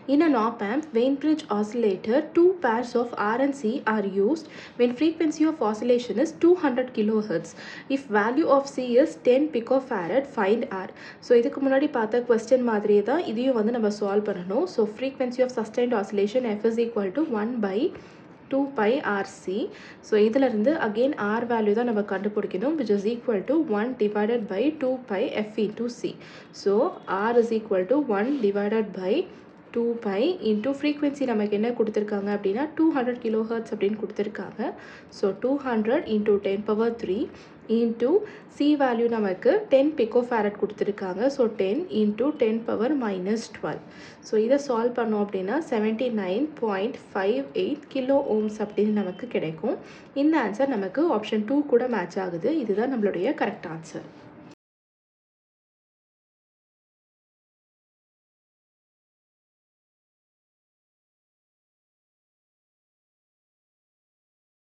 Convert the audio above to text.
In an op-amp Wien bridge oscillator, two pairs of R and C are used when frequency of oscillation is 200 kilohertz. If value of C is 10 picofarad, find R. So இதுக்கு முன்னாடி பார்த்த question மாதிரியே தான் இதையும் வந்து நம்ம solve பண்ணணும். So frequency of sustained oscillation F is equal to 1 by 2 pi RC. So இதிலிருந்து again R value தான் நம்ம கண்டுபிடிக்கணும், which is equal to 1 divided by 2 pi F into C. So R is equal to 1 divided by 2 pi into frequency நமக்கு என்ன கொடுத்திருக்காங்க அப்படின்னா 200 kilohertz அப்படின்னு கொடுத்திருக்காங்க. So 200 into 10 power 3 into C value நமக்கு 10 picofarad கொடுத்திருக்காங்க. So 10 into 10 power minus 12. So இதை solve பண்ணோம் அப்படின்னா 79.58 kilo ohms அப்படின்னு நமக்கு கிடைக்கும். இந்த ஆன்சர் நமக்கு ஆப்ஷன் 2 கூட மேட்ச் ஆகுது. இதுதான் நம்மளுடைய கரெக்ட் ஆன்சர்.